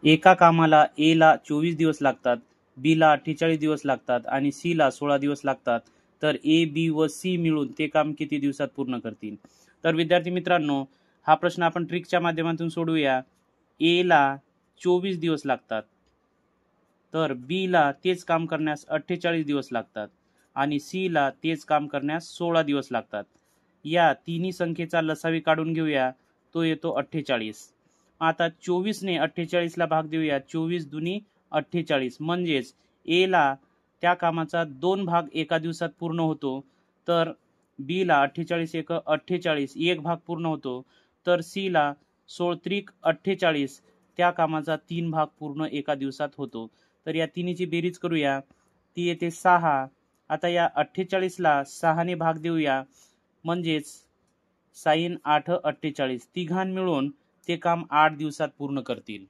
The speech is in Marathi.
एका कामाला ए ला 24 दिवस लागतात, बी ला 48 दिवस लागतात आणि सी ला 16 दिवस लागतात, तर ए, बी व सी मिळून ते काम किती दिवसात पूर्ण करतील? तर विद्यार्थी मित्रांनो, हा प्रश्न आपण ट्रिकच्या माध्यमातून सोडवूया. ए ला 24 दिवस लागतात, तर बी ला तेच काम करण्यास 48 दिवस लागतात आणि सी ला तेच काम करण्यास 16 दिवस लागतात. या तिन्ही संख्येचा लसावी काढून घेऊया, तो येतो 48. आता 24 ने 48 ला भाग देऊया. 24 दुनी 48 म्हणजेच ए ला त्या कामाचा 2 भाग एका दिवसात पूर्ण होतो, तर बी ला 48 एक 48 एक भाग पूर्ण होतो, तर सी ला 16 48 त्या कामाचा 3 भाग पूर्ण एका दिवसात होतो. तर या तिन्हीची बेरीज करूया, ती येते 6. आता या 48 ला 6 ने भाग देऊया, म्हणजेच 6 8 48 तिघां मिळून ते काम 8 दिवसात पूर्ण करतील.